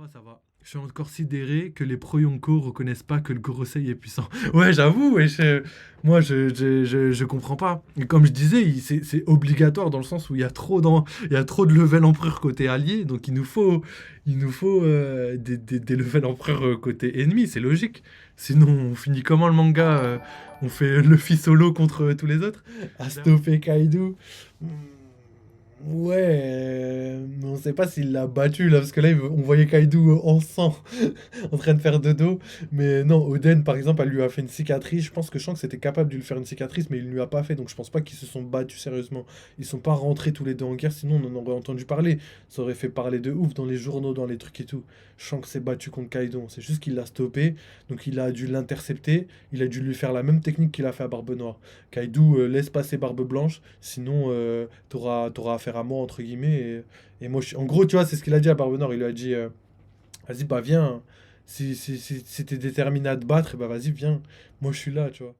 moi, ça va. Je suis encore sidéré que les pro-Yonko reconnaissent pas que le Gorosei est puissant. Ouais, j'avoue, ouais, moi, je comprends pas. Et comme je disais, c'est obligatoire dans le sens où il y a trop de level empereur côté allié, donc il nous faut des level empereur côté ennemi, c'est logique. Sinon, on finit comment le manga on fait Luffy solo contre tous les autres à stopper Kaido. Hmm, ouais, mais on sait pas s'il l'a battu là, parce que là, on voyait Kaido en sang, en train de faire dodo. Mais non, Oden, par exemple, elle lui a fait une cicatrice. Je pense que Shanks était capable de lui faire une cicatrice, mais il ne lui a pas fait. Donc je pense pas qu'ils se sont battus sérieusement. Ils sont pas rentrés tous les deux en guerre, sinon on en aurait entendu parler. Ça aurait fait parler de ouf dans les journaux, dans les trucs et tout. Shanks s'est battu contre Kaido. C'est juste qu'il l'a stoppé, donc il a dû l'intercepter. Il a dû lui faire la même technique qu'il a fait à Barbe Noire. Kaido laisse passer Barbe Blanche, sinon t'auras affaire à moi, entre guillemets. Et moi, en gros, tu vois, c'est ce qu'il a dit à Barbe Nord. Il lui a dit, vas-y, bah viens. Si t'es déterminé à te battre, bah vas-y, viens. Moi, je suis là, tu vois.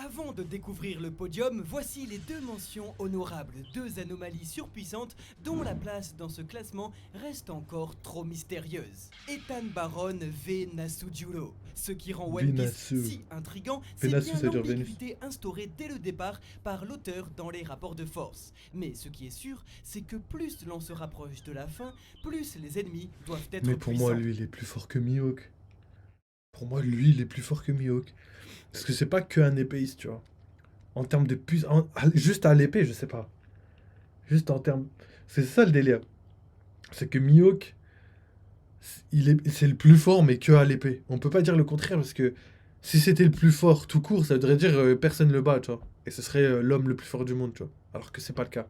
Avant de découvrir le podium, voici les deux mentions honorables, deux anomalies surpuissantes dont la place dans ce classement reste encore trop mystérieuse. Ethan Baron v Nasujuro. Ce qui rend One Piece Venasu. si intrigant, c'est Venasu, bien ça veut dire Vénus. l'ambiguïté instaurée dès le départ par l'auteur dans les rapports de force. Mais ce qui est sûr, c'est que plus l'on se rapproche de la fin, plus les ennemis doivent Mais être pour moi, puissants. lui, il est plus fort que Mihawk. Pour moi, lui, il est plus fort que Mihawk. Parce que c'est pas que un épéiste, tu vois. En termes de puissance. Juste à l'épée, je sais pas. Juste en termes. C'est ça le délire. C'est que Mihawk, c'est le plus fort, mais que à l'épée. On peut pas dire le contraire, parce que si c'était le plus fort tout court, ça voudrait dire personne le bat, tu vois. Et ce serait l'homme le plus fort du monde, tu vois. Alors que c'est pas le cas.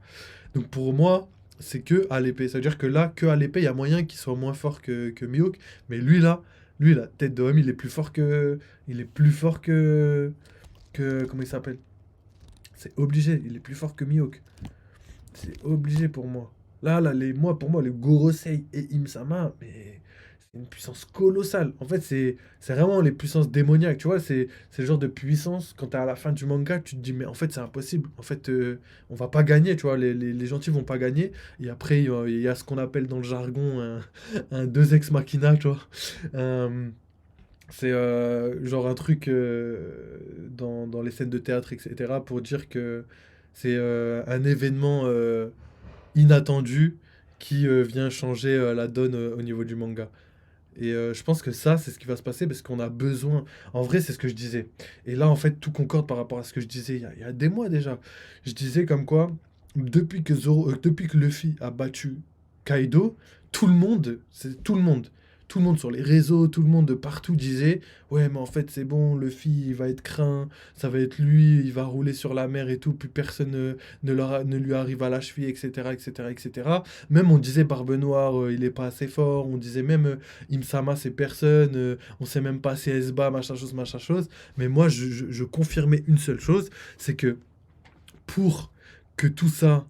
Donc pour moi, c'est que à l'épée. Ça veut dire que là, que à l'épée, il y a moyen qu'il soit moins fort que Mihawk. Mais lui, la tête d'homme, il est plus fort que. Il est plus fort que. Comment il s'appelle? C'est obligé, il est plus fort que Mihawk. C'est obligé pour moi. Pour moi, le Gorosei et Imsama, mais c'est une puissance colossale. En fait, c'est vraiment les puissances démoniaques, tu vois. C'est le genre de puissance, quand t'es à la fin du manga, tu te dis, mais en fait, c'est impossible. En fait, on va pas gagner, tu vois. Les gentils vont pas gagner. Et après, il y a ce qu'on appelle dans le jargon un deux ex machina, tu vois. Euh, c'est genre un truc dans les scènes de théâtre, etc., pour dire que c'est un événement inattendu qui vient changer la donne au niveau du manga. Et je pense que ça, c'est ce qui va se passer parce qu'on a besoin. En vrai, c'est ce que je disais. Et là, en fait, tout concorde par rapport à ce que je disais il y a des mois déjà. Je disais comme quoi, depuis que Luffy a battu Kaido, tout le monde sur les réseaux, tout le monde de partout disait, ouais, mais en fait, c'est bon, Luffy, il va être craint, ça va être lui, il va rouler sur la mer et tout, plus personne ne lui arrive à la cheville, etc., etc., etc. Même on disait Barbe Noire, il est pas assez fort, on disait même Imsama, c'est personne, on sait même pas si Esba, machin chose, machin chose. Mais moi, je confirmais une seule chose, c'est que pour que tout ça,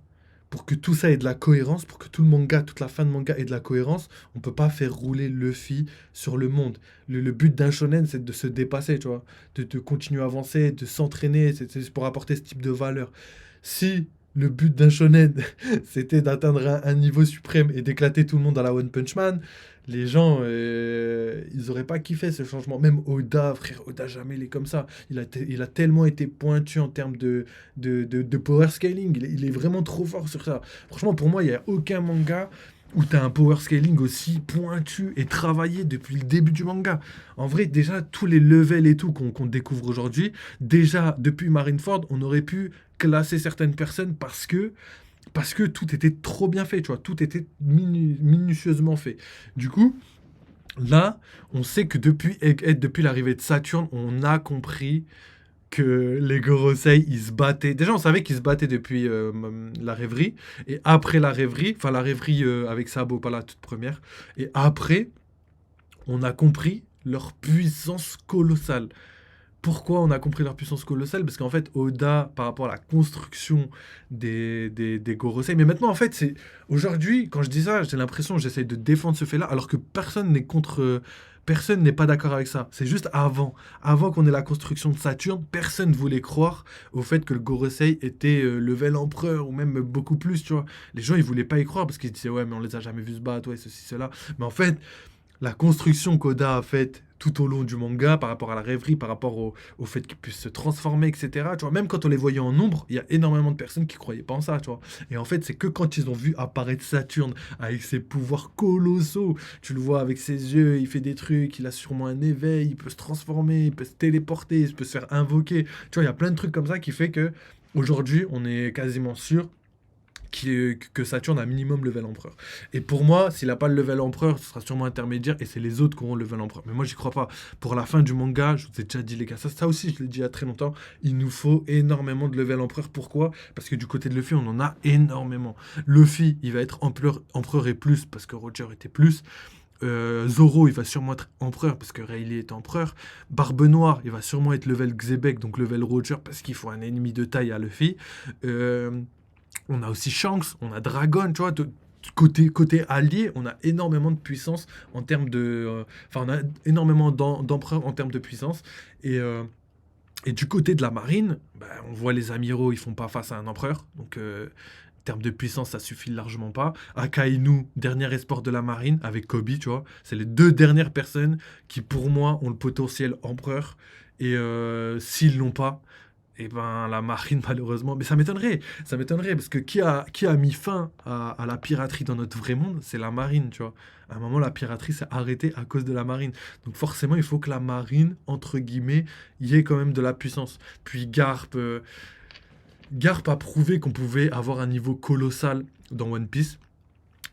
pour que tout ça ait de la cohérence, pour que tout le manga, toute la fin de manga ait de la cohérence, on peut pas faire rouler Luffy sur le monde. Le but d'un shonen, c'est de se dépasser, tu vois, de continuer à avancer, de s'entraîner, c'est pour apporter ce type de valeur. Si le but d'un shonen, c'était d'atteindre un niveau suprême et d'éclater tout le monde à la One Punch Man, les gens, ils auraient pas kiffé ce changement. Même Oda, frère, Oda jamais il est comme ça. Il a tellement été pointu en termes de power scaling. Il est vraiment trop fort sur ça. Franchement, pour moi, il n'y a aucun manga où tu as un power scaling aussi pointu et travaillé depuis le début du manga. En vrai, déjà, tous les levels et tout qu'on découvre aujourd'hui, déjà, depuis Marineford, on aurait pu classer certaines personnes parce que tout était trop bien fait, tu vois, tout était minutieusement fait. Du coup, là, on sait que depuis Egghead, depuis l'arrivée de Saturne, on a compris que les Gorosei, ils se battaient. Déjà, on savait qu'ils se battaient depuis la rêverie. Et après la rêverie, enfin la rêverie avec Sabo, pas la toute première. Et après, on a compris leur puissance colossale. Pourquoi on a compris leur puissance colossale? Parce qu'en fait, Oda, par rapport à la construction des Gorosei, mais maintenant, en fait, c'est. Aujourd'hui, quand je dis ça, j'ai l'impression que j'essaie de défendre ce fait-là, alors que personne n'est contre. Personne n'est pas d'accord avec ça. C'est juste avant. Avant qu'on ait la construction de Saturne, personne ne voulait croire au fait que le Gorosei était level empereur ou même beaucoup plus, tu vois. Les gens, ils voulaient pas y croire parce qu'ils disaient, ouais, mais on les a jamais vus se battre, ouais, ceci, cela. Mais en fait, la construction qu'Oda a faite tout au long du manga, par rapport à la rêverie, par rapport au fait qu'ils puissent se transformer, etc. Tu vois, même quand on les voyait en nombre, il y a énormément de personnes qui croyaient pas en ça, tu vois. Et en fait, c'est que quand ils ont vu apparaître Saturne avec ses pouvoirs colossaux, tu le vois avec ses yeux, il fait des trucs, il a sûrement un éveil, il peut se transformer, il peut se téléporter, il peut se faire invoquer. Tu vois, il y a plein de trucs comme ça qui fait que aujourd'hui, on est quasiment sûr que Saturne a minimum level empereur. Et pour moi, s'il n'a pas le level empereur, ce sera sûrement intermédiaire et c'est les autres qui auront le level empereur. Mais moi, j'y crois pas. Pour la fin du manga, je vous ai déjà dit, les gars, ça aussi, je l'ai dit il y a très longtemps, il nous faut énormément de level empereur. Pourquoi? Parce que du côté de Luffy, on en a énormément. Luffy, il va être empereur et plus parce que Roger était plus. Zoro, il va sûrement être empereur parce que Rayleigh est empereur. Barbe Noire, il va sûrement être level Xebec, donc level Roger, parce qu'il faut un ennemi de taille à Luffy. On a aussi Shanks, on a Dragon, tu vois. Côté allié, on a énormément de puissance en termes de. Enfin, on a énormément d'empereurs en termes de puissance. Et du côté de la marine, bah, on voit les amiraux, ils font pas face à un empereur. Donc, en termes de puissance, ça suffit largement pas. Akainu, dernier espoir de la marine, avec Kobe, tu vois. C'est les deux dernières personnes qui, pour moi, ont le potentiel empereur. Et s'ils l'ont pas, et ben la marine, malheureusement. Mais ça m'étonnerait, parce que qui a mis fin à la piraterie dans notre vrai monde, c'est la marine, tu vois. À un moment, la piraterie s'est arrêtée à cause de la marine. Donc forcément, il faut que la marine, entre guillemets, y ait quand même de la puissance. Puis Garp a prouvé qu'on pouvait avoir un niveau colossal dans One Piece.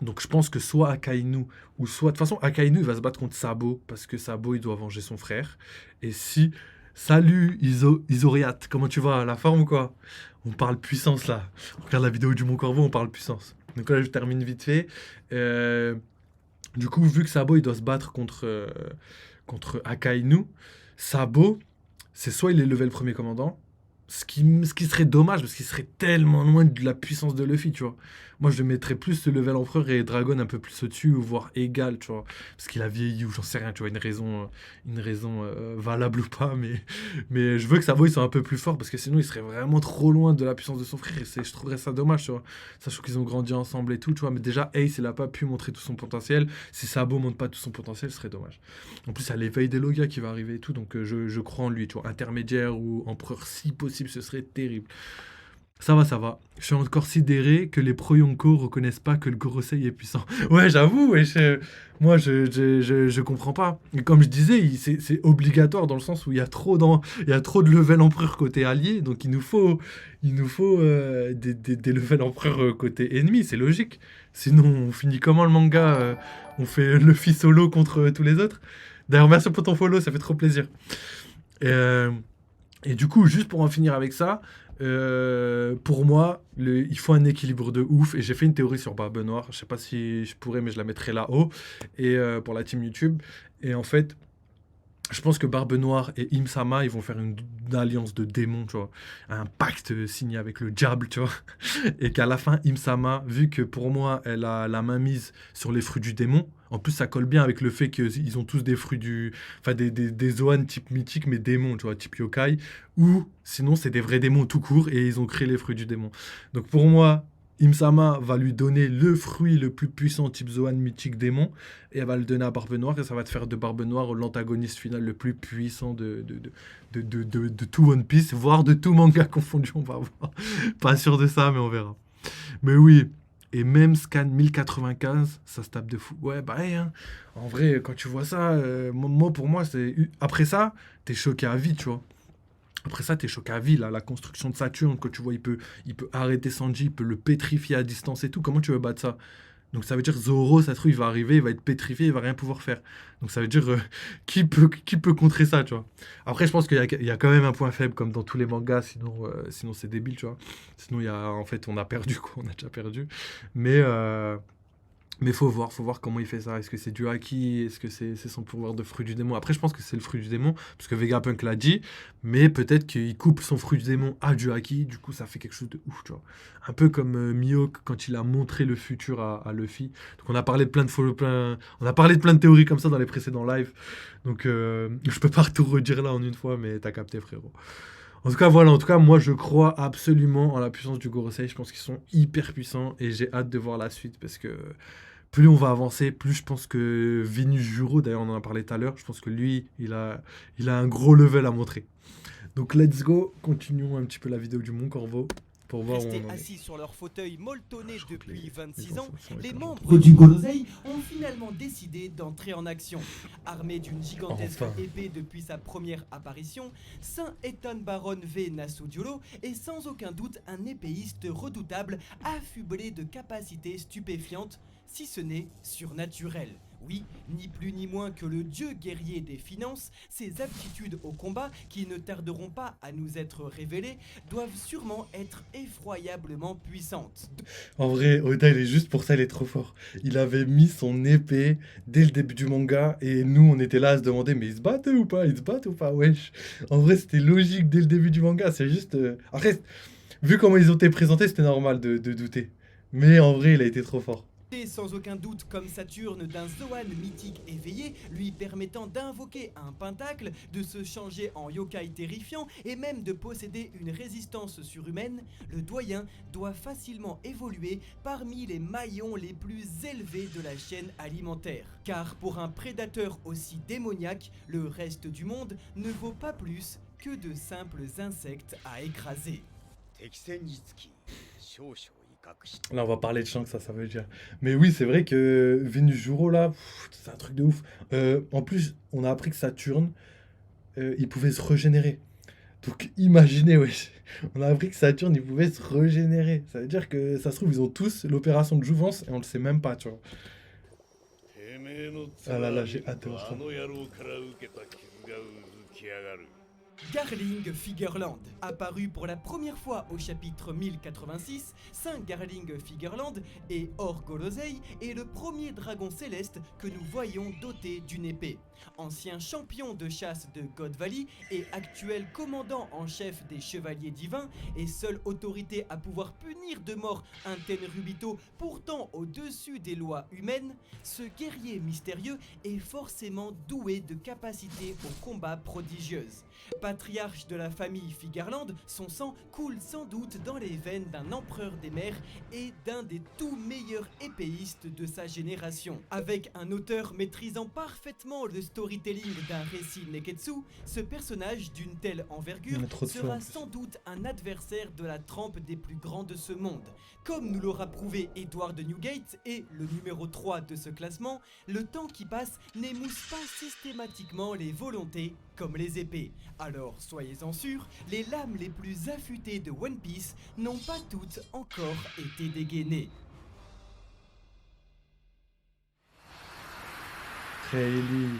Donc je pense que soit Akainu, ou soit... De toute façon, Akainu, il va se battre contre Sabo, parce que Sabo, il doit venger son frère. Et si... Salut Isoriat, comment tu vas? La forme ou quoi? On parle puissance là. On regarde la vidéo du Mont Corvo, on parle puissance. Donc là, je termine vite fait. Euh, du coup, vu que Sabo, il doit se battre contre Akainu, Sabo, c'est soit il est level premier commandant, ce qui serait dommage, parce qu'il serait tellement loin de la puissance de Luffy, tu vois. Moi, je le mettrais plus le level empereur et Dragon un peu plus au-dessus, ou voire égal, tu vois. Parce qu'il a vieilli, ou j'en sais rien, tu vois, une raison valable ou pas, mais je veux que Sabo, il soit un peu plus fort, parce que sinon, il serait vraiment trop loin de la puissance de son frère, et je trouverais ça dommage, tu vois. Sachant qu'ils ont grandi ensemble et tout, tu vois. Mais déjà, Ace, il a pas pu montrer tout son potentiel. Si Sabo montre pas tout son potentiel, ce serait dommage. En plus, il y a l'éveil des Logia qui va arriver et tout, donc je crois en lui, tu vois. Intermédiaire ou empereur, si possible, ce serait terrible. Ça va, ça va. Je suis encore sidéré que les pro-Yonko reconnaissent pas que le Gorosei est puissant. Ouais, j'avoue, moi, je comprends pas. Et comme je disais, c'est obligatoire dans le sens où il y a trop de level empereur côté allié, donc il nous faut des level empereur côté ennemi, c'est logique. Sinon, on finit comment le manga on fait Luffy solo contre tous les autres. D'ailleurs, merci pour ton follow, ça fait trop plaisir. Et, euh, et du coup, juste pour en finir avec ça, pour moi, il faut un équilibre de ouf. Et j'ai fait une théorie sur Barbe Noire. Je sais pas si je pourrais, mais je la mettrai là-haut. Et pour la team YouTube. Et en fait, je pense que Barbe Noire et Imsama, ils vont faire une alliance de démons, tu vois. Un pacte signé avec le diable, tu vois. Et qu'à la fin, Imsama, vu que pour moi, elle a la main mise sur les fruits du démon, en plus, ça colle bien avec le fait qu'ils ont tous des fruits du... Enfin, des Zoan type mythique, mais démons, tu vois, type yokai. Ou sinon, c'est des vrais démons tout court et ils ont créé les fruits du démon. Donc pour moi, Imsama va lui donner le fruit le plus puissant type Zoan mythique démon et elle va le donner à Barbe Noire et ça va te faire de Barbe Noire l'antagoniste final le plus puissant de tout One Piece, voire de tout manga confondu, on va voir. Pas sûr de ça, mais on verra. Mais oui, et même Scan 1095, ça se tape de fou. Ouais, bah, hein. En vrai, quand tu vois ça, moi, pour moi, c'est. Après ça, t'es choqué à vie, tu vois. Après ça, t'es choqué à vie, là, la construction de Saturne, quand tu vois, il peut arrêter Sanji, il peut le pétrifier à distance et tout. Comment tu veux battre ça? Donc ça veut dire Zoro, ça se trouve, il va arriver, il va être pétrifié, il va rien pouvoir faire. Donc ça veut dire qui peut contrer ça, tu vois. Après, je pense qu'il y a quand même un point faible, comme dans tous les mangas, sinon c'est débile, tu vois. Sinon, en fait, on a perdu, quoi, on a déjà perdu. Mais Mais faut voir comment il fait ça. Est-ce que c'est du haki? Est-ce que c'est son pouvoir de fruit du démon? Après, je pense que c'est le fruit du démon, parce que Vegapunk l'a dit, mais peut-être qu'il coupe son fruit du démon à du haki, du coup, ça fait quelque chose de ouf, tu vois. Un peu comme Mihawk quand il a montré le futur à Luffy. Donc, on a parlé de plein de théories comme ça dans les précédents lives. Donc, je peux pas tout redire là en une fois, mais t'as capté, frérot. En tout cas, voilà, en tout cas, moi je crois absolument en la puissance du Gorosei. Je pense qu'ils sont hyper puissants et j'ai hâte de voir la suite parce que plus on va avancer, plus je pense que Venus Juro, d'ailleurs on en a parlé tout à l'heure, je pense que lui, il a un gros level à montrer. Donc let's go, continuons un petit peu la vidéo du Mont Corvo pour voir où Restés on en est. assis sur leur fauteuil molletonné Je crois que depuis les 26 ans, enfants sont les étonnants. membres du Gorosei ont finalement décidé d'entrer en action. Armé d'une gigantesque Enfin. épée depuis sa première apparition, Saint Ethan Baron V Nasudiolo est sans aucun doute un épéiste redoutable, affublé de capacités stupéfiantes, si ce n'est surnaturelles. Oui, ni plus ni moins que le dieu guerrier des finances, ses aptitudes au combat, qui ne tarderont pas à nous être révélées, doivent sûrement être effroyablement puissantes. En vrai, Oda, il est juste pour ça, il est trop fort. Il avait mis son épée dès le début du manga et nous, on était là à se demander, mais ils se battent ou pas? Ils se battent ou pas? Wesh. En vrai, c'était logique dès le début du manga. C'est juste. Après, vu comment ils ont été présentés, c'était normal de douter. Mais en vrai, il a été trop fort. Et sans aucun doute comme Saturne d'un Zoan mythique éveillé, lui permettant d'invoquer un pentacle, de se changer en yokai terrifiant et même de posséder une résistance surhumaine, le doyen doit facilement évoluer parmi les maillons les plus élevés de la chaîne alimentaire. Car pour un prédateur aussi démoniaque, le reste du monde ne vaut pas plus que de simples insectes à écraser. 敵戦につき少々威嚇して Là, on va parler de Shanks, ça veut dire. Mais oui, c'est vrai que Venus Juro, là, c'est un truc de ouf. En plus, on a appris que Saturne, il pouvait se régénérer. Donc imaginez, wesh. On a appris que Saturne, il pouvait se régénérer. Ça veut dire que ça se trouve, ils ont tous l'opération de jouvence et on le sait même pas, tu vois. てめえの Ah là là, j'ai hâte de voir ça. あの野郎から受けた傷がうずき上がる Garling Figureland. Apparu pour la première fois au chapitre 1086, Saint Garling Figureland et Orgolosei est le premier dragon céleste que nous voyons doté d'une épée. Ancien champion de chasse de God Valley et actuel commandant en chef des Chevaliers Divins et seule autorité à pouvoir punir de mort un Tenrubito pourtant au-dessus des lois humaines, ce guerrier mystérieux est forcément doué de capacités au combat prodigieuses. Patriarche de la famille Figarland, son sang coule sans doute dans les veines d'un empereur des mers et d'un des tout meilleurs épéistes de sa génération. Avec un auteur maîtrisant parfaitement le storytelling d'un récit Neketsu, ce personnage d'une telle envergure Il y en a trop de sera flow, en plus. sans doute un adversaire de la trempe des plus grands de ce monde. Comme nous l'aura prouvé Edward de Newgate et le numéro 3 de ce classement, le temps qui passe n'émousse pas systématiquement les volontés comme les épées. Alors soyez-en sûrs, les lames les plus affûtées de One Piece n'ont pas toutes encore été dégainées. Rayleigh.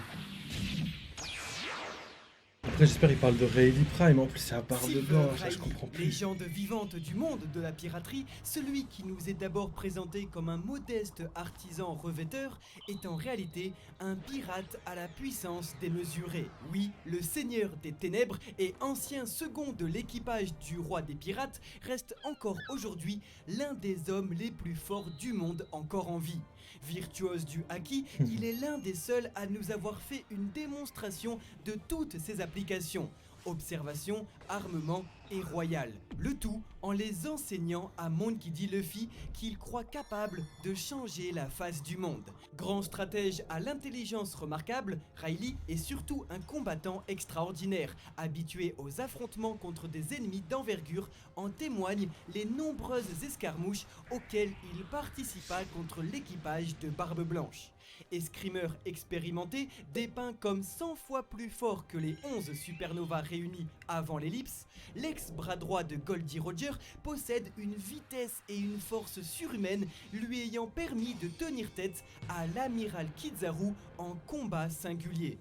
Après, j'espère qu'il parle de Rayleigh Prime. En plus, c'est à barbe Silver blanche, ça, je Riley, comprends plus. légende vivante du monde de la piraterie, celui qui nous est d'abord présenté comme un modeste artisan revêteur est en réalité un pirate à la puissance démesurée. Oui, le seigneur des ténèbres et ancien second de l'équipage du roi des pirates reste encore aujourd'hui l'un des hommes les plus forts du monde encore en vie. Virtuose du haki, il est l'un des seuls à nous avoir fait une démonstration de toutes ses applications. Observation, armement et royal. Le tout en les enseignant à Monkey D. Luffy qu'il croit capable de changer la face du monde. Grand stratège à l'intelligence remarquable, Riley est surtout un combattant extraordinaire, habitué aux affrontements contre des ennemis d'envergure, en témoignent les nombreuses escarmouches auxquelles il participa contre l'équipage de Barbe Blanche. Escrimeur expérimenté, dépeint comme 100 fois plus fort que les 11 supernovas réunis avant l'ellipse, l'ex-bras droit de Goldie Roger possède une vitesse et une force surhumaines lui ayant permis de tenir tête à l'amiral Kizaru en combat singulier.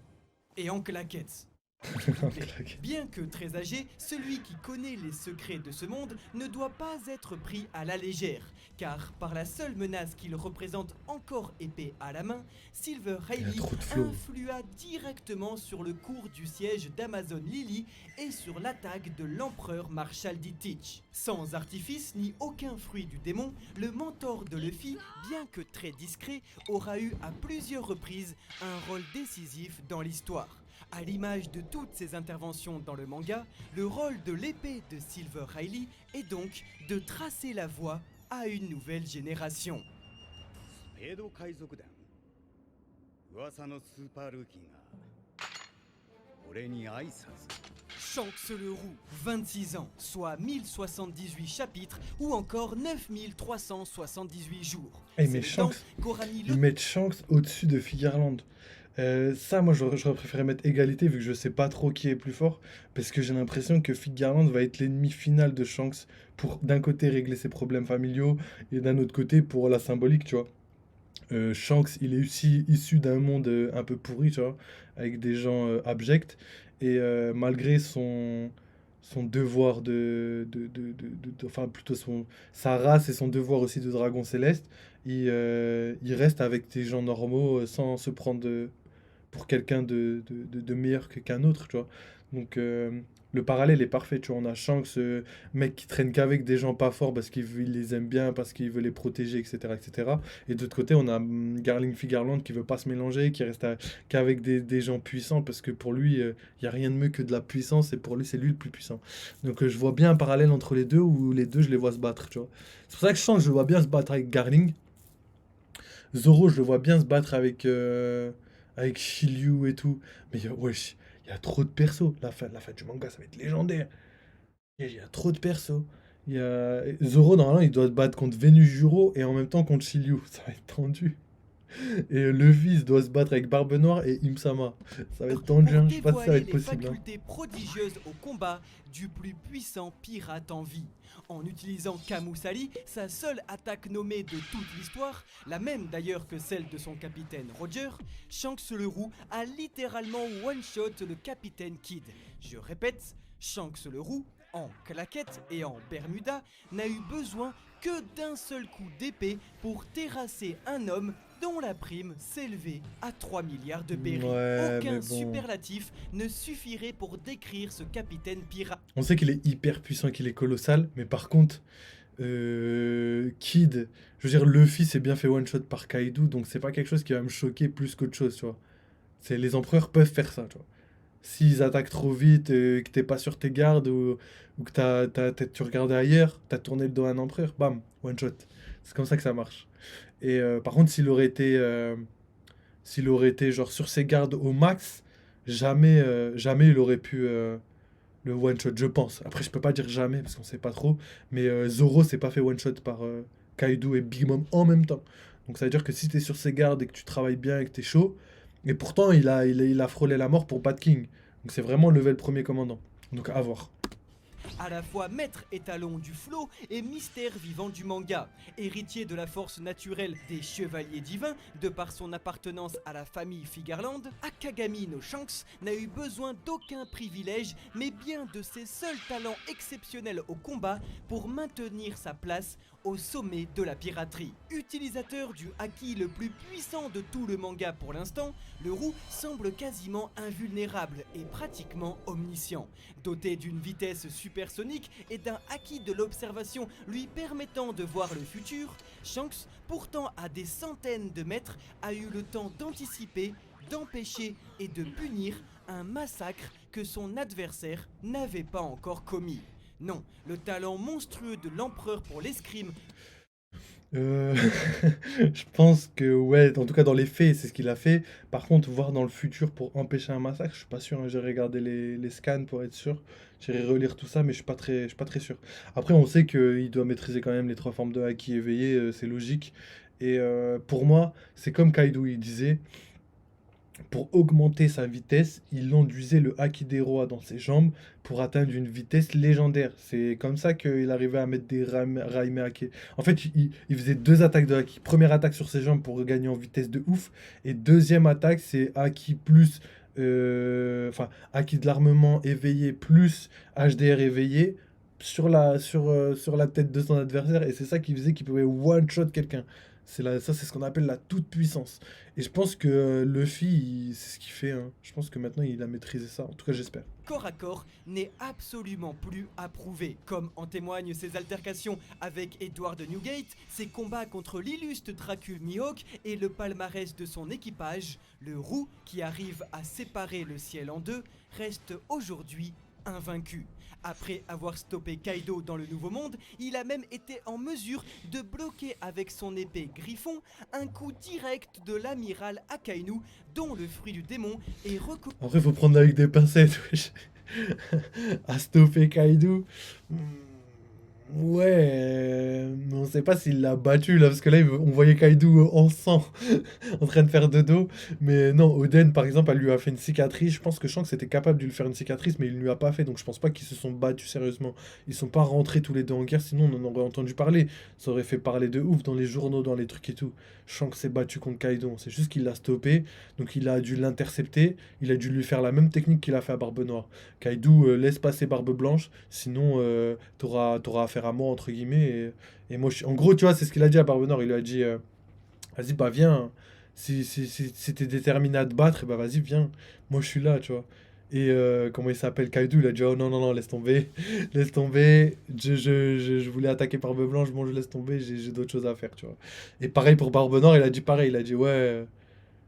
Et en claquettes. s'il te plaît. Claque. Bien que très âgé, celui qui connaît les secrets de ce monde ne doit pas être pris à la légère, car par la seule menace qu'il représente encore épée à la main, Silver Il a Riley trop de flow. influa directement sur le cours du siège d'Amazon Lily et sur l'attaque de l'empereur Marshal D. Teach. Sans artifice ni aucun fruit du démon, le mentor de Luffy, bien que très discret, aura eu à plusieurs reprises un rôle décisif dans l'histoire. À l'image de toutes ses interventions dans le manga, le rôle de l'épée de Silver Riley est donc de tracer la voie à une nouvelle génération. スペード海賊団噂のスーパールーキーが俺に挨拶 Shanks le Roux, 26 ans, soit 1078 chapitres ou encore 9378 jours. Eh, C'est mais le temps Shanks, qu'aura mis ils le mettent Shanks au-dessus de Figarland. Ça, moi, j'aurais préféré mettre égalité vu que je sais pas trop qui est plus fort. Parce que j'ai l'impression que Figarland va être l'ennemi final de Shanks pour d'un côté régler ses problèmes familiaux et d'un autre côté pour la symbolique, tu vois. Shanks, il est aussi issu d'un monde un peu pourri, tu vois, avec des gens abjects. Et malgré son devoir enfin plutôt sa race et son devoir aussi de dragon céleste, il reste avec des gens normaux sans se prendre pour quelqu'un de meilleur qu'un autre, tu vois. Donc le parallèle est parfait, tu vois. On a Shanks, mec qui traîne qu'avec des gens pas forts parce qu'il les aime bien, parce qu'il veut les protéger, etc., etc. Et de l'autre côté, on a Garling Figarland qui veut pas se mélanger, qui reste qu'avec des gens puissants parce que pour lui, il y a rien de mieux que de la puissance et pour lui, c'est lui le plus puissant. Donc je vois bien un parallèle entre les deux où les deux, je les vois se battre, tu vois. C'est pour ça que Shanks, je le vois bien se battre avec Garling. Zoro, je le vois bien se battre avec Shiryu et tout. Mais wesh, il y a trop de persos. La fin du manga, ça va être légendaire. Il y a trop de persos. Zoro, normalement, il doit se battre contre Venujuro et en même temps contre Shiryu. Ça va être tendu. Et Luffy, il doit se battre avec Barbe Noire et Imsama. Ça va être tendu, pour hein. Je sais pas si ça va dévoiler être les possible, hein. facultés prodigieuses au combat du plus puissant pirate en vie. En utilisant Kamusali, sa seule attaque nommée de toute l'histoire, la même d'ailleurs que celle de son capitaine Roger, Shanks le Roux a littéralement one-shot le capitaine Kidd. Je répète, Shanks le Roux, en claquette et en Bermuda, n'a eu besoin que d'un seul coup d'épée pour terrasser un homme dont la prime s'élevait à 3 milliards de berries. Ouais, mais Aucun bon. superlatif ne suffirait pour décrire ce capitaine pirate. On sait qu'il est hyper puissant, qu'il est colossal, mais par contre, Kid, je veux dire, Luffy s'est bien fait one-shot par Kaido, donc c'est pas quelque chose qui va me choquer plus qu'autre chose, tu vois. Les empereurs peuvent faire ça, tu vois. S'ils attaquent trop vite, que t'es pas sur tes gardes ou que tu regardais ailleurs, t'as tourné le dos à un empereur, bam, one-shot. C'est comme ça que ça marche. Et par contre, s'il aurait été genre sur ses gardes au max, jamais il aurait pu le one shot, je pense. Après, je peux pas dire jamais parce qu'on sait pas trop, mais Zoro s'est pas fait one shot par Kaido et Big Mom en même temps. Donc ça veut dire que si t'es sur ses gardes et que tu travailles bien et que t'es chaud, et pourtant il a frôlé la mort pour Bad King. Donc c'est vraiment level premier commandant. Donc à voir. À la fois maître étalon du flot et mystère vivant du manga. Héritier de la force naturelle des chevaliers divins, de par son appartenance à la famille Figarland, Akagami no Shanks n'a eu besoin d'aucun privilège, mais bien de ses seuls talents exceptionnels au combat pour maintenir sa place au sommet de la piraterie. Utilisateur du haki le plus puissant de tout le manga pour l'instant, le Roux semble quasiment invulnérable et pratiquement omniscient. Doté d'une vitesse supersonique et d'un haki de l'observation lui permettant de voir le futur, Shanks, pourtant à des centaines de mètres, a eu le temps d'anticiper, d'empêcher et de punir un massacre que son adversaire n'avait pas encore commis. Non, le talent monstrueux de l'empereur pour l'escrime. Je pense que ouais, en tout cas dans les faits, c'est ce qu'il a fait. Par contre, voir dans le futur pour empêcher un massacre, je suis pas sûr, hein. J'ai regardé les scans pour être sûr. J'irai relire tout ça, mais je suis pas très sûr. Après, on sait qu'il doit maîtriser quand même les trois formes de haki éveillé, c'est logique. Et pour moi, c'est comme Kaido, il disait, pour augmenter sa vitesse, il enduisait le haki d'Eroa dans ses jambes pour atteindre une vitesse légendaire. C'est comme ça qu'il arrivait à mettre des Raime haki. En fait, il faisait deux attaques de haki. Première attaque sur ses jambes pour gagner en vitesse de ouf. Et deuxième attaque, c'est haki plus enfin, acquis de l'armement éveillé plus HDR éveillé sur la tête de son adversaire. Et c'est ça qui faisait qu'il pouvait one-shot quelqu'un. Ça, c'est ce qu'on appelle la toute-puissance. Et je pense que Luffy, c'est ce qu'il fait, hein. Je pense que maintenant, il a maîtrisé ça. En tout cas, j'espère. Corps à corps n'est absolument plus approuvé, comme en témoignent ses altercations avec Edward Newgate, ses combats contre l'illustre Dracul Mihawk et le palmarès de son équipage. Le roux, qui arrive à séparer le ciel en deux, reste aujourd'hui invaincu. Après avoir stoppé Kaido dans le Nouveau Monde, il a même été en mesure de bloquer avec son épée Griffon un coup direct de l'amiral Akainu, dont le fruit du démon est reconnu. En vrai, faut prendre avec des pincettes, wesh. À stopper Kaido. Ouais, on sait pas s'il l'a battu là, parce que là, on voyait Kaido en sang, en train de faire dodo. Mais non, Oden, par exemple, elle lui a fait une cicatrice. Je pense que Shanks était capable de lui faire une cicatrice, mais il ne lui a pas fait. Donc je pense pas qu'ils se sont battus sérieusement. Ils sont pas rentrés tous les deux en guerre, sinon on en aurait entendu parler. Ça aurait fait parler de ouf dans les journaux, dans les trucs et tout. Shanks s'est battu contre Kaido. C'est juste qu'il l'a stoppé, donc il a dû l'intercepter. Il a dû lui faire la même technique qu'il a fait à Barbe Noire. Kaido laisse passer Barbe Blanche, sinon t'auras affaire à moi, entre guillemets. Et moi, en gros, tu vois, c'est ce qu'il a dit à Barbe Noire. Il lui a dit vas-y, bah viens. Si t'es déterminé à te battre, bah vas-y, viens. Moi, je suis là, tu vois. Et comment il s'appelle, Kaido, il a dit oh non, non, non, laisse tomber. Laisse tomber. Je voulais attaquer Barbe Blanche, bon, je laisse tomber, j'ai d'autres choses à faire, tu vois. Et pareil pour Barbe Noire, il a dit pareil. Il a dit ouais.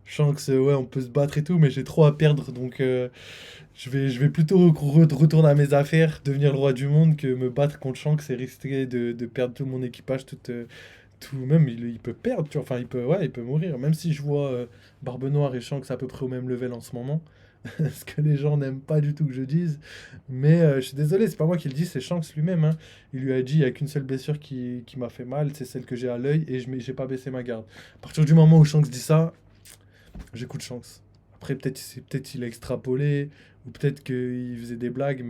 Shanks, ouais, on peut se battre et tout, mais j'ai trop à perdre, donc je vais plutôt retourner à mes affaires, devenir le roi du monde, que me battre contre Shanks et risquer de perdre tout mon équipage, tout même, il peut perdre, tu vois, enfin, il peut mourir, même si je vois Barbe Noire et Shanks à peu près au même level en ce moment, ce que les gens n'aiment pas du tout que je dise, mais je suis désolé, c'est pas moi qui le dis, c'est Shanks lui-même, hein. Il lui a dit, il n'y a qu'une seule blessure qui m'a fait mal, c'est celle que j'ai à l'œil, et j'ai pas baissé ma garde. À partir du moment où Shanks dit ça, j'écoute Shanks. Après, peut-être il a extrapolé, ou peut-être qu'il faisait des blagues,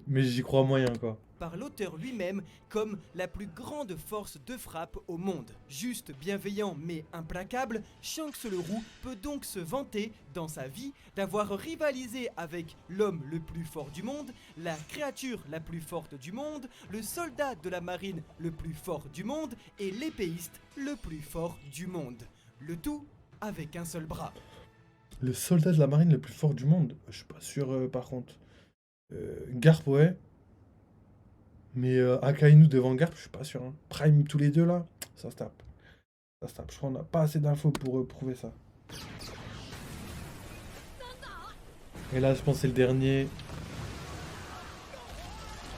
mais j'y crois moyen, quoi. Par l'auteur lui-même comme la plus grande force de frappe au monde. Juste, bienveillant mais implacable, Shanks le Roux peut donc se vanter dans sa vie d'avoir rivalisé avec l'homme le plus fort du monde, la créature la plus forte du monde, le soldat de la marine le plus fort du monde et l'épéiste le plus fort du monde. Le tout avec un seul bras. Le soldat de la marine le plus fort du monde, je suis pas sûr, par contre. Garp, ouais. Mais Akainu devant Garp, je suis pas sûr, hein. Prime tous les deux là, ça se tape. Ça se tape. Je crois qu'on n'a pas assez d'infos pour prouver ça. Et là, je pense que c'est le dernier.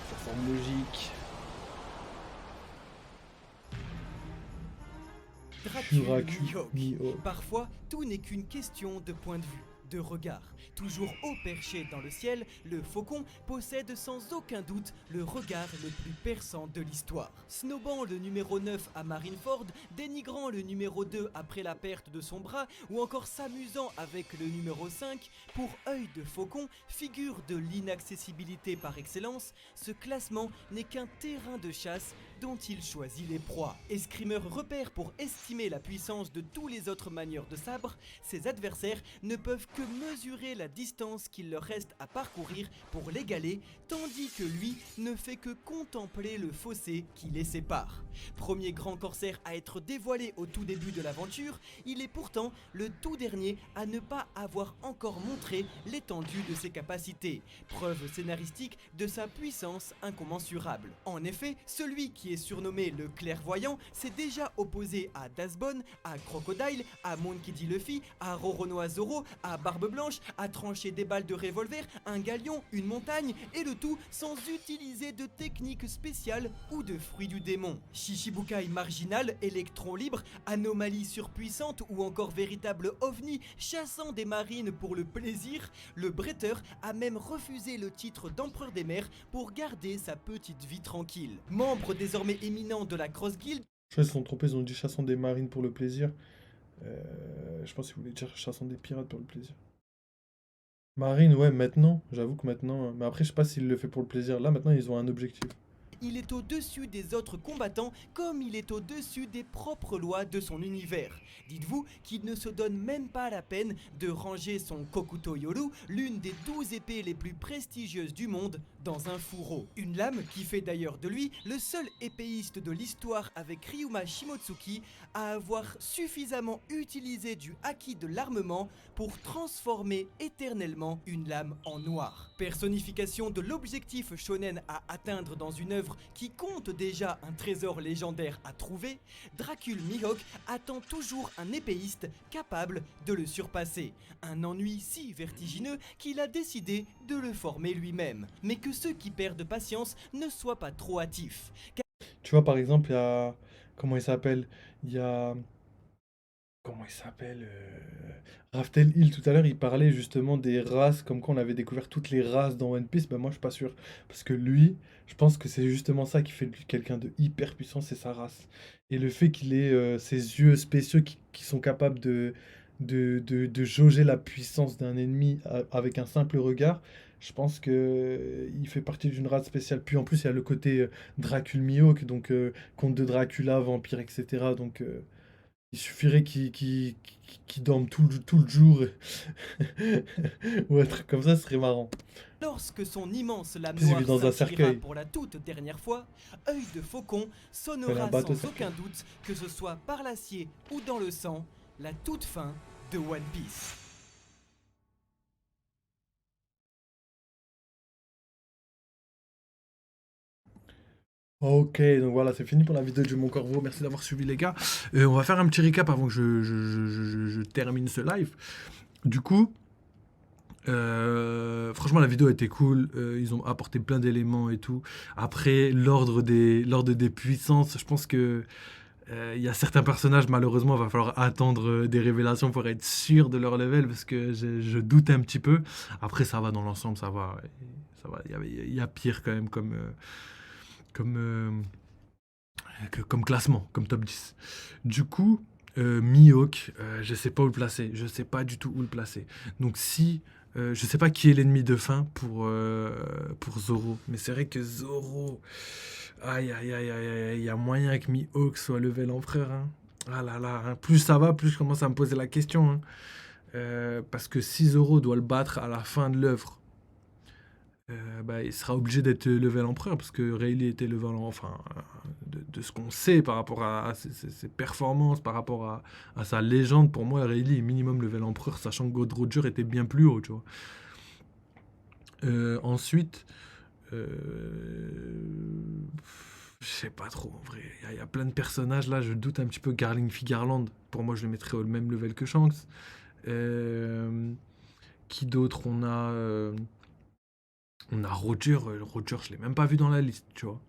Ça semble logique. Dracul Mihawk. Mihawk. Parfois, tout n'est qu'une question de point de vue, de regard. Toujours haut perché dans le ciel, le faucon possède sans aucun doute le regard le plus perçant de l'histoire. Snobant le numéro 9 à Marineford, dénigrant le numéro 2 après la perte de son bras, ou encore s'amusant avec le numéro 5, pour Œil de Faucon, figure de l'inaccessibilité par excellence, ce classement n'est qu'un terrain de chasse dont il choisit les proies. Escrimeur repère pour estimer la puissance de tous les autres manieurs de sabre, ses adversaires ne peuvent que mesurer la distance qu'il leur reste à parcourir pour l'égaler, tandis que lui ne fait que contempler le fossé qui les sépare. Premier grand corsaire à être dévoilé au tout début de l'aventure, il est pourtant le tout dernier à ne pas avoir encore montré l'étendue de ses capacités, preuve scénaristique de sa puissance incommensurable. En effet, celui qui est surnommé le clairvoyant s'est déjà opposé à Dazbon, à Crocodile, à Monkey D. Luffy, à Roronoa Zoro, à Barbe Blanche, à trancher des balles de revolver, un galion, une montagne, et le tout sans utiliser de technique spéciale ou de fruits du démon. Shichibukai marginal, électron libre, anomalie surpuissante ou encore véritable ovni chassant des marines pour le plaisir, le bretteur a même refusé le titre d'empereur des mers pour garder sa petite vie tranquille. Membre désormais éminent de la Cross Guild, Je crois qu'ils se sont trompés, ils ont dit chassant des marines pour le plaisir. Je pense qu'ils voulaient dire chassant des pirates pour le plaisir. Marine, ouais, maintenant, j'avoue que maintenant. Mais après, je sais pas s'ils le fait pour le plaisir. Là, maintenant, ils ont un objectif. Il est au-dessus des autres combattants comme il est au-dessus des propres lois de son univers. Dites-vous qu'il ne se donne même pas la peine de ranger son Kokuto Yoru, l'une des 12 épées les plus prestigieuses du monde, dans un fourreau. Une lame qui fait d'ailleurs de lui le seul épéiste de l'histoire avec Ryuma Shimotsuki à avoir suffisamment utilisé du haki de l'armement pour transformer éternellement une lame en noir. Personnification de l'objectif shonen à atteindre dans une œuvre qui compte déjà un trésor légendaire à trouver, Dracul Mihawk attend toujours un épéiste capable de le surpasser. Un ennui si vertigineux qu'il a décidé de le former lui-même. Mais que ceux qui perdent patience ne soient pas trop hâtifs. Tu vois, par exemple, il y a. Comment il s'appelle? Il y a. Comment il s'appelle? Raftel Hill, tout à l'heure, il parlait justement des races, comme quoi on avait découvert toutes les races dans One Piece. Ben moi, je suis pas sûr. Parce que lui, je pense que c'est justement ça qui fait de lui quelqu'un de hyper puissant, c'est sa race. Et le fait qu'il ait ces yeux spéciaux qui sont capables de jauger la puissance d'un ennemi avec un simple regard, je pense que il fait partie d'une race spéciale. Puis en plus, il y a le côté Dracul Mihawk, donc conte de Dracula, vampire, etc. Donc il suffirait qu'il dorme tout le jour. Ou un truc comme ça, ce serait marrant. Lorsque son immense lame Puis il noire vit dans un scintillera cercueil. pour la toute dernière fois, Œil de Faucon Ouais, un sonnera bateau sans cercueil. aucun doute, que ce soit par l'acier ou dans le sang, la toute fin de One Piece. Ok, donc voilà, c'est fini pour la vidéo du Mon Corvo. Merci d'avoir suivi, les gars. On va faire un petit recap avant que je termine ce live. Du coup, franchement, la vidéo était cool. Ils ont apporté plein d'éléments et tout. Après, l'ordre des puissances, je pense que il y a certains personnages, malheureusement, il va falloir attendre des révélations pour être sûr de leur level parce que je doute un petit peu. Après, ça va dans l'ensemble, ça va. Ça va. Il y a pire quand même comme, euh, comme classement, comme top 10. Du coup, Mihawk, je sais pas où le placer. Je sais pas du tout où le placer. Donc si... je sais pas qui est l'ennemi de fin pour Zoro. Mais c'est vrai que Zoro... Aïe, aïe, aïe, aïe, aïe, il y a moyen que Mihawk soit level empereur. Hein. Ah là là, hein. Plus ça va, plus je commence à me poser la question. Hein. Parce que si Zoro doit le battre à la fin de l'œuvre, bah, il sera obligé d'être level empereur parce que Rayleigh était level enfin de ce qu'on sait par rapport à ses performances, par rapport à sa légende. Pour moi, Rayleigh est minimum level empereur, sachant que Gold Roger était bien plus haut, tu vois. Ensuite, euh, je sais pas trop en vrai. Il y a plein de personnages là, je doute un petit peu. Garling Figarland, pour moi, je le mettrais au même level que Shanks. Qui d'autre on a Roger. Roger, je l'ai même pas vu dans la liste, tu vois.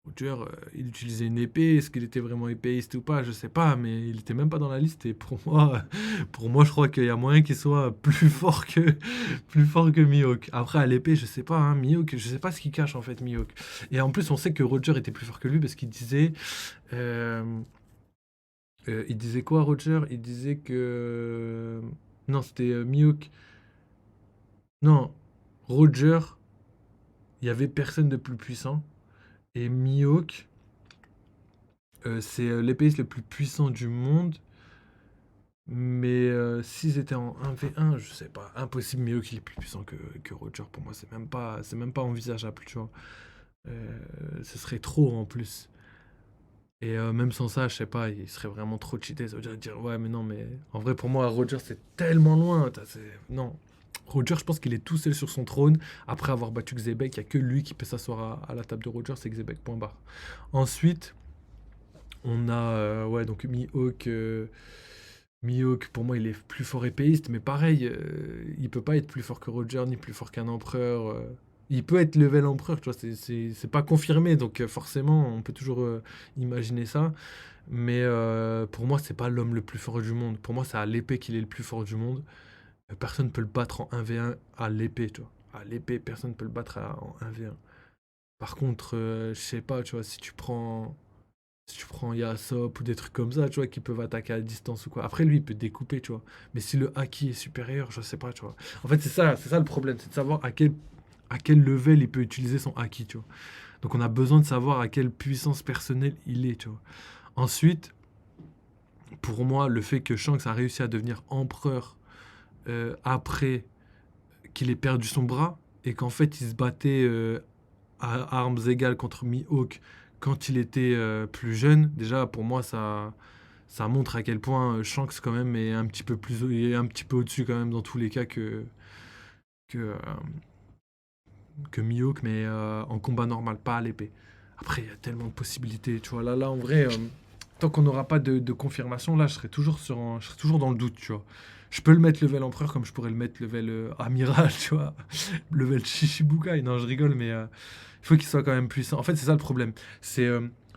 Roger, il utilisait une épée. Est-ce qu'il était vraiment épéiste ou pas? Je sais pas, mais il était même pas dans la liste. Et pour moi, je crois qu'il y a moyen qu'il soit plus fort que Mihawk. Après, à l'épée, je sais pas, hein, Mihawk, je sais pas ce qu'il cache en fait, Mihawk. Et en plus, on sait que Roger était plus fort que lui parce qu'il disait. Il disait quoi, Roger? Il disait que. Non, c'était Mihawk. Non, Roger, il y avait personne de plus puissant. Et Mihawk, c'est l'épéiste le plus puissant du monde. Mais s'ils étaient en 1v1, je sais pas. Impossible, Mihawk il est plus puissant que Roger. Pour moi, c'est même pas envisageable, tu vois. Ce serait trop en plus. Et même sans ça, je sais pas, il serait vraiment trop cheaté. Ça veut dire, ouais, mais non, mais en vrai, pour moi, Roger, c'est tellement loin. Non. Roger, je pense qu'il est tout seul sur son trône. Après avoir battu Xebec, il n'y a que lui qui peut s'asseoir à la table de Roger, c'est Xebec, point barre. Ensuite, on a, ouais, donc Mihawk. Mihawk, pour moi, il est plus fort épéiste, mais pareil, il peut pas être plus fort que Roger, ni plus fort qu'un empereur. Il peut être level empereur, tu vois, c'est pas confirmé, donc forcément, on peut toujours imaginer ça. Mais pour moi, c'est pas l'homme le plus fort du monde. Pour moi, c'est à l'épée qu'il est le plus fort du monde. Personne ne peut le battre en 1v1 à l'épée, tu vois. À l'épée, personne ne peut le battre en 1v1. Par contre, je sais pas, tu vois, si tu prends Yasop ou des trucs comme ça, tu vois, qui peuvent attaquer à distance ou quoi. Après, lui, il peut te découper, tu vois. Mais si le haki est supérieur, je sais pas, tu vois. En fait, c'est ça le problème, c'est de savoir à quel level il peut utiliser son haki, tu vois. Donc on a besoin de savoir à quelle puissance personnelle il est, tu vois. Ensuite, pour moi, le fait que Shanks a réussi à devenir empereur après qu'il ait perdu son bras et qu'en fait il se battait à armes égales contre Mihawk quand il était plus jeune, déjà pour moi ça montre à quel point Shanks quand même est un petit peu au-dessus quand même dans tous les cas que, euh, que Mihawk, mais en combat normal, pas à l'épée. Après, il y a tellement de possibilités, tu vois. Là en vrai, tant qu'on n'aura pas de confirmation, là, je serai toujours dans le doute, tu vois. Je peux le mettre level empereur comme je pourrais le mettre level amiral, tu vois. Level Shishibukai. Non, je rigole, mais il faut qu'il soit quand même puissant. En fait, c'est ça le problème. C'est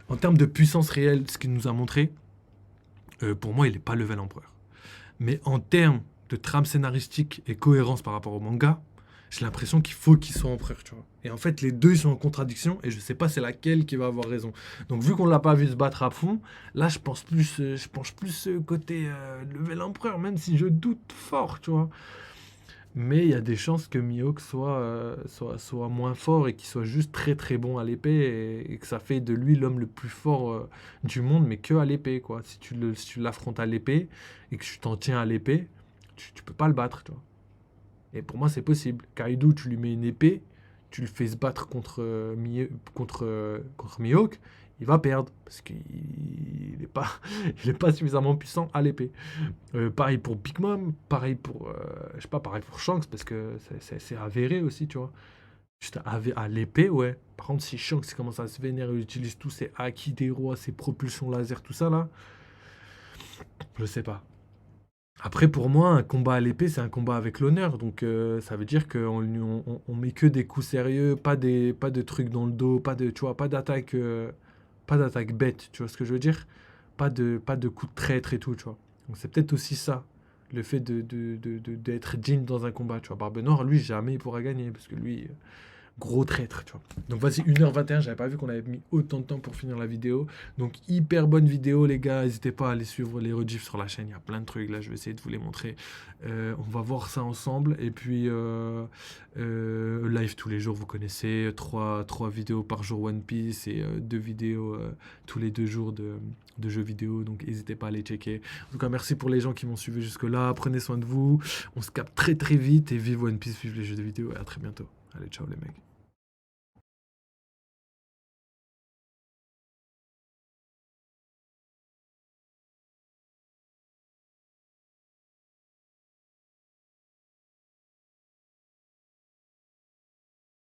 en termes de puissance réelle, ce qu'il nous a montré, pour moi, il n'est pas level empereur. Mais en termes de trame scénaristique et cohérence par rapport au manga, j'ai l'impression qu'il faut qu'il soit empereur, tu vois. Et en fait, les deux, ils sont en contradiction, et je sais pas c'est laquelle qui va avoir raison. Donc, vu qu'on l'a pas vu se battre à fond, là, je pense plus côté level empereur, même si je doute fort, tu vois. Mais il y a des chances que Mihawk soit moins fort et qu'il soit juste très très bon à l'épée et que ça fait de lui l'homme le plus fort du monde, mais que à l'épée, quoi. Si tu l'affrontes à l'épée et que tu t'en tiens à l'épée, tu peux pas le battre, tu vois. Et pour moi, c'est possible. Kaido, tu lui mets une épée, tu le fais se battre contre Mihawk, il va perdre parce qu'il n'est pas, il est pas suffisamment puissant à l'épée. Pareil pour Big Mom, pareil pour, je sais pas, pareil pour Shanks parce que c'est avéré aussi, tu vois. Juste à l'épée, ouais. Par contre, si Shanks commence à se vénérer, il utilise tous ses haki des rois, ses propulsions laser, tout ça là, je sais pas. Après, pour moi, un combat à l'épée, c'est un combat avec l'honneur. Donc, ça veut dire qu'on met que des coups sérieux, pas de trucs dans le dos, tu vois, pas d'attaque bête, tu vois ce que je veux dire? Pas de coups de traître et tout, tu vois. Donc, c'est peut-être aussi ça, le fait d'être digne dans un combat, tu vois. Barbe Noire, lui, jamais il pourra gagner, parce que lui, gros traître, tu vois. Donc vas-y, 1h21, j'avais pas vu qu'on avait mis autant de temps pour finir la vidéo. Donc hyper bonne vidéo, les gars. N'hésitez pas à aller suivre les rediffs sur la chaîne. Il y a plein de trucs, là, je vais essayer de vous les montrer. On va voir ça ensemble. Et puis, live tous les jours, vous connaissez. 3 vidéos par jour One Piece et 2 vidéos tous les 2 jours de jeux vidéo. Donc n'hésitez pas à les checker. En tout cas, merci pour les gens qui m'ont suivi jusque-là. Prenez soin de vous. On se capte très très vite. Et vive One Piece, vive les jeux de vidéo. Et à très bientôt. Allez, ciao les mecs.